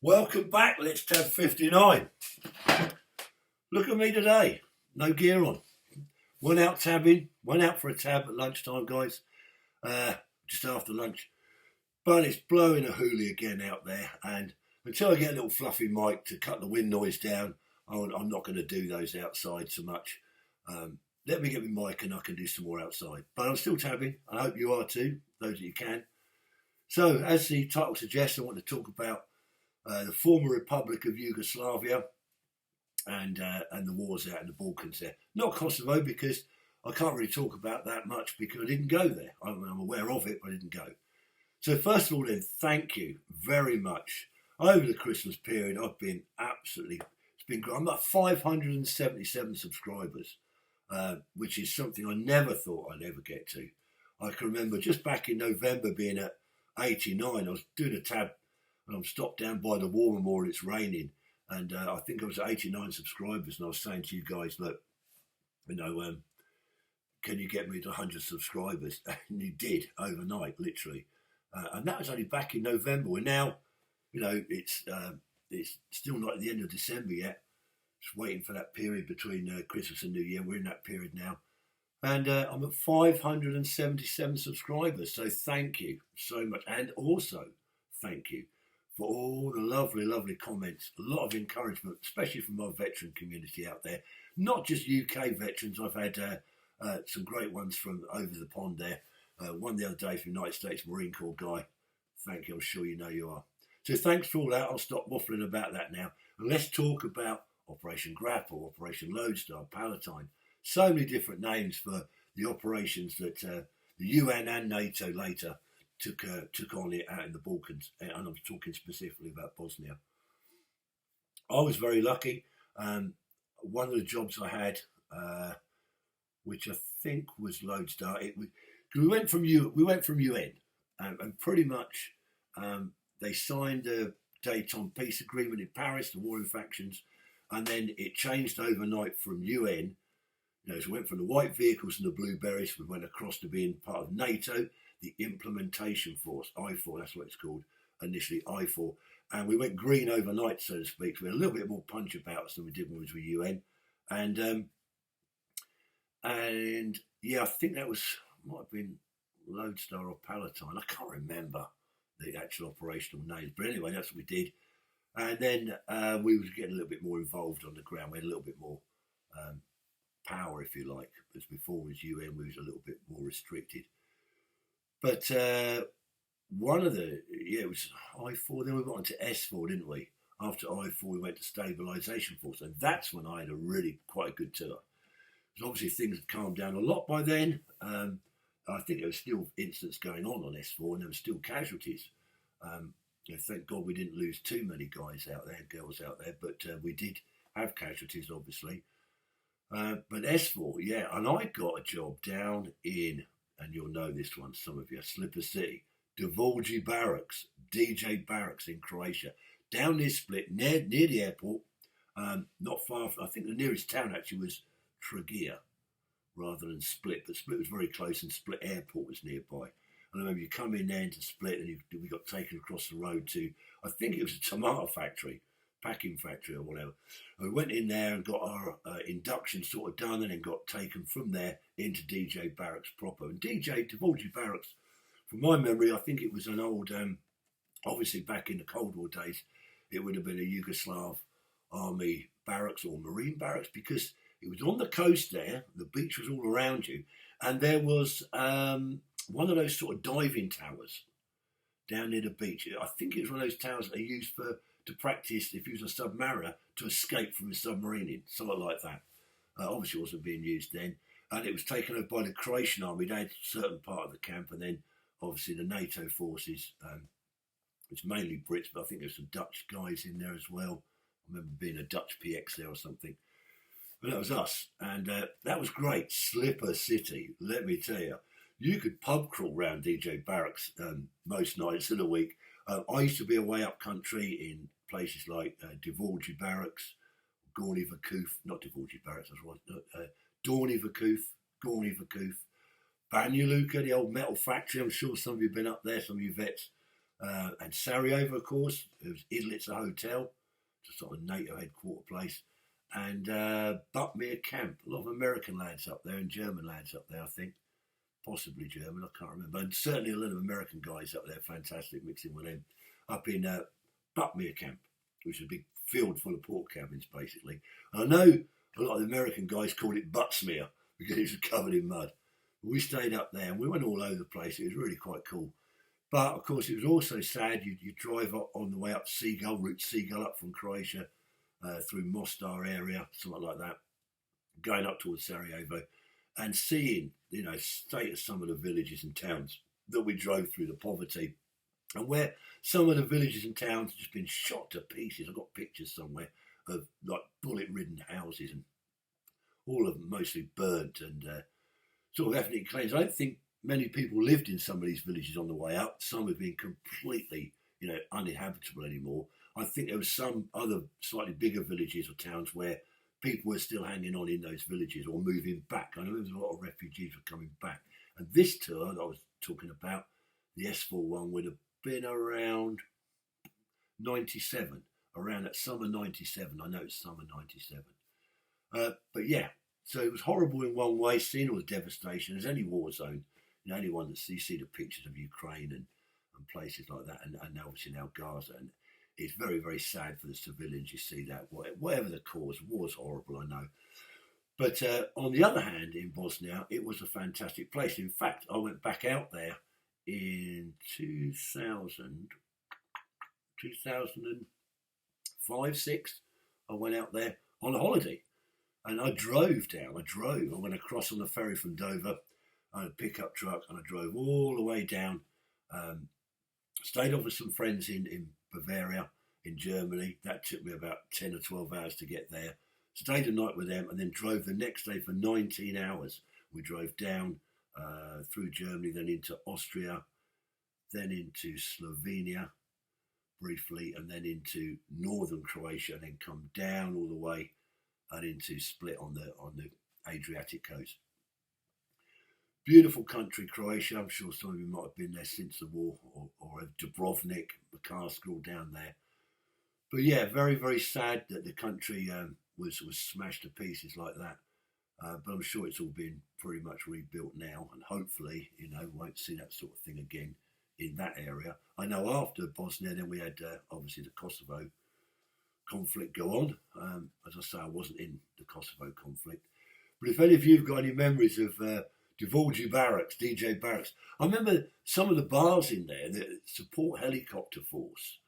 Welcome back, Let's Tab 59. Look at me today, no gear on. Went out tabbing, went out for a tab at lunchtime, guys, just after lunch. But it's blowing a hoolie again out there, and until I get a little fluffy mic to cut the wind noise down, I'm not going to do those outside so much. Let me get my mic and I can do some more outside. But I'm still tabbing, I hope you are too, those that you can. So, as the title suggests, I want to talk about the former Republic of Yugoslavia and the wars out in the Balkans there. Not Kosovo, because I can't really talk about that much because I didn't go there. I'm aware of it, but I didn't go. So first of all then, thank you very much. Over the Christmas period, I've been absolutely, it's been great. I'm at 577 subscribers, which is something I never thought I'd ever get to. I can remember just back in November being at 89, I was doing a tab and I'm stopped down by the war memorial, it's raining. And I think I was at 89 subscribers and I was saying to you guys, look, can you get me to 100 subscribers? And you did overnight, literally. And that was only back in November. We're now, it's still not at the end of December yet. Just waiting for that period between Christmas and New Year. We're in that period now. And I'm at 577 subscribers. So thank you so much. And also, thank you for all the lovely, lovely comments. A lot of encouragement, especially from our veteran community out there. Not just UK veterans. I've had some great ones from over the pond there. One the other day from the United States Marine Corps guy. Thank you, I'm sure you know you are. So thanks for all that. I'll stop waffling about that now. And let's talk about Operation Grapple, Operation Loadstar, Palitine. So many different names for the operations that the UN and NATO later took on it out in the Balkans. And I'm talking specifically about Bosnia. I was very lucky. One of the jobs I had, which I think was Loadstar, we went from UN, and pretty much they signed the Dayton Peace Agreement in Paris, the war in factions, and then it changed overnight from UN. So we went from the white vehicles and the blueberries, we went across to being part of NATO, the Implementation Force, I4, that's what it's called, initially I4, and we went green overnight, so to speak. So we had a little bit more punch about us than we did when we was with UN, and yeah, I think that might have been Loadstar or Palitine. I can't remember the actual operational names, but anyway, that's what we did. And then we were getting a little bit more involved on the ground. We had a little bit more power, if you like. As before was UN, we was a little bit more restricted. But it was I4, then we got on to S4, didn't we? After I4, we went to Stabilisation Force, and that's when I had quite a good tour. Because obviously things had calmed down a lot by then. I think there was still incidents going on S4, and there were still casualties. Thank God we didn't lose too many guys out there, girls out there, but we did have casualties, obviously. But S4, yeah, and I got a job down in, and you'll know this one, some of you, Slipper City, Dujmovača Barracks, DJ Barracks in Croatia, down near Split, near the airport, not far. I think the nearest town actually was Trogir, rather than Split, but Split was very close and Split Airport was nearby. And I remember you come in there into Split and we got taken across the road to, I think it was a tomato factory, packing factory or whatever. And we went in there and got our induction sort of done and then got taken from there into DJ Barracks proper. And Dujmovača Barracks, from my memory, I think it was an old, obviously back in the Cold War days, it would have been a Yugoslav army barracks or marine barracks, because it was on the coast there, the beach was all around you, and there was one of those sort of diving towers down near the beach. I think it was one of those towers that they used to practice, if you was a submariner, to escape from a submarining, something like that. Obviously it wasn't being used then. And it was taken over by the Croatian army. They had a certain part of the camp, and then obviously the NATO forces. It's mainly Brits, but I think there's some Dutch guys in there as well. I remember being a Dutch PX there or something. But that was us, and that was great. Slipper City, let me tell you. You could pub crawl round DJ Barracks most nights of the week. I used to be away up country in places like Dujmovača Barracks, Gorny Vakuf, not Dujmovača Barracks, that's right, Dorny Vakuf, Banja Luka, the old metal factory. I'm sure some of you have been up there, some of you vets. And Sarajevo, of course. It was Idlitsa Hotel, just sort of NATO headquarter place. And Butmere Camp. A lot of American lads up there and German lads up there, I think. Possibly German, I can't remember. And certainly a lot of American guys up there, fantastic, mixing with them. Up in Butmere Camp, which is a big field full of pork cabins, basically. And I know a lot of the American guys called it Buttsmere because it was covered in mud. But we stayed up there and we went all over the place. It was really quite cool. But, of course, it was also sad. You drive up on the way up route Seagull up from Croatia through Mostar area, something like that, going up towards Sarajevo, and seeing, state of some of the villages and towns that we drove through, the poverty, and where some of the villages and towns have just been shot to pieces. I've got pictures somewhere of like bullet-ridden houses and all of them mostly burnt and sort of ethnic cleansed. I don't think many people lived in some of these villages on the way up. Some have been completely, uninhabitable anymore. I think there was some other slightly bigger villages or towns where people were still hanging on in those villages or moving back. I know there was a lot of refugees were coming back. And this tour that I was talking about, the S4 one, would have been around 97, around that summer 97. I know it's summer 97. But yeah, so it was horrible in one way. Seeing all the devastation, as any war zone, anyone that you see the pictures of Ukraine and places like that, and obviously now Gaza, and it's very, very sad for the civilians. You see that, whatever the cause, war's horrible, I know. But on the other hand, in Bosnia, it was a fantastic place. In fact, I went back out there in 2005, 6. I went out there on a holiday, and I drove down. I went across on the ferry from Dover. I had a pickup truck, and I drove all the way down. Stayed off with some friends in Bavaria, in Germany. That took me about 10 or 12 hours to get there. Stayed a night with them and then drove the next day for 19 hours. We drove down through Germany, then into Austria, then into Slovenia briefly, and then into northern Croatia, and then come down all the way and into Split on the Adriatic coast. Beautiful country, Croatia. I'm sure some of you might have been there since the war, or Dubrovnik, Makarska, all down there. But yeah, very, very sad that the country was smashed to pieces like that. But I'm sure it's all been pretty much rebuilt now, and hopefully, won't see that sort of thing again in that area. I know after Bosnia, then we had obviously the Kosovo conflict go on. As I say, I wasn't in the Kosovo conflict. But if any of you have got any memories of Dujmovača Barracks, DJ Barracks, I remember some of the bars in there, the support helicopter force,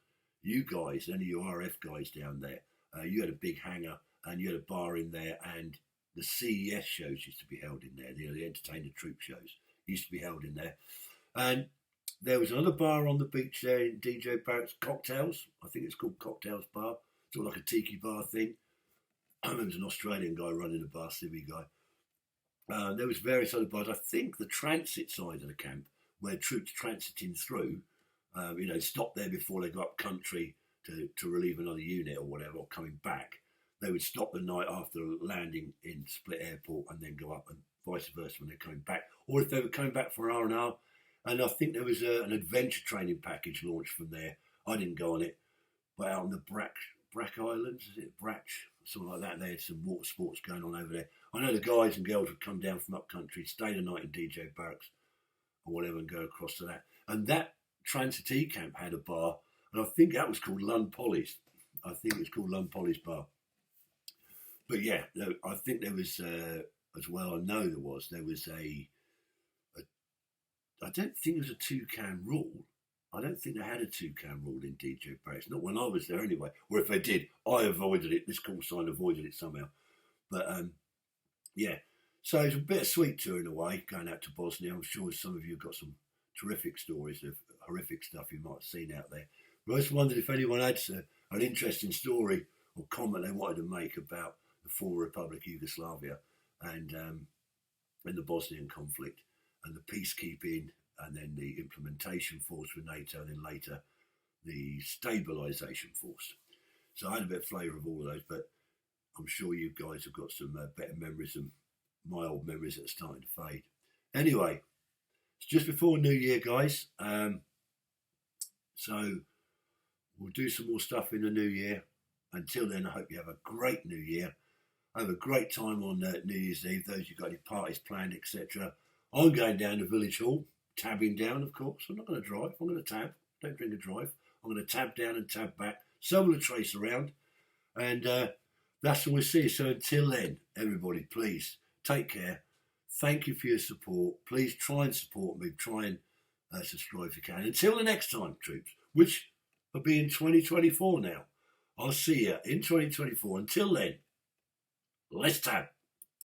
you guys, any of you RF guys down there, you had a big hangar and you had a bar in there, and the CES shows used to be held in there, the entertain the troop shows used to be held in there. And there was another bar on the beach there in DJ Barracks, Cocktails. I think it's called Cocktails Bar. Sort of like a tiki bar thing. There was an Australian guy running the bar, Civi guy. There was various other bars. I think the transit side of the camp, where troops transiting through, stop there before they go up country to relieve another unit or whatever, or coming back. They would stop the night after landing in Split Airport and then go up, and vice versa when they're coming back. Or if they were coming back for an R&R. And I think there was an adventure training package launched from there. I didn't go on it, but out on the Brack Islands, is it Bratch? Something like that. They had some water sports going on over there. I know the guys and girls would come down from up country, stay the night in DJ Barracks or whatever, and go across to that. And that transitee camp had a bar, and I think that was called Lund Polly's. I think it was called Lund Polly's Bar. But yeah, I think there was, as well, I know there was I don't think there was a 2-can rule. I don't think they had a 2-can rule in DJ Barracks. Not when I was there anyway. Or if they did, I avoided it. This call sign avoided it somehow. But yeah. So it's a bittersweet tour in a way, going out to Bosnia. I'm sure some of you have got some terrific stories of horrific stuff you might have seen out there. But I just wondered if anyone had an interesting story or comment they wanted to make about the former Republic of Yugoslavia and the Bosnian conflict, and the peacekeeping, and then the implementation force for NATO, and then later the stabilisation force. So I had a bit of flavour of all of those, but I'm sure you guys have got some better memories than my old memories that are starting to fade. Anyway, it's just before New Year, guys. So we'll do some more stuff in the new year. Until then, I hope you have a great new year. Have a great time on New Year's Eve. Those who've got any parties planned, etc. I'm going down to Village Hall, tabbing down, of course. I'm not going to drive. I'm going to tab. Don't drink and drive. I'm going to tab down and tab back. So will the trace around. And that's what we'll see. So until then, everybody, please take care. Thank you for your support. Please try and support me. Try and subscribe if you can. Until the next time, troops, which will be in 2024 now. I'll see you in 2024. Until then, let's tab.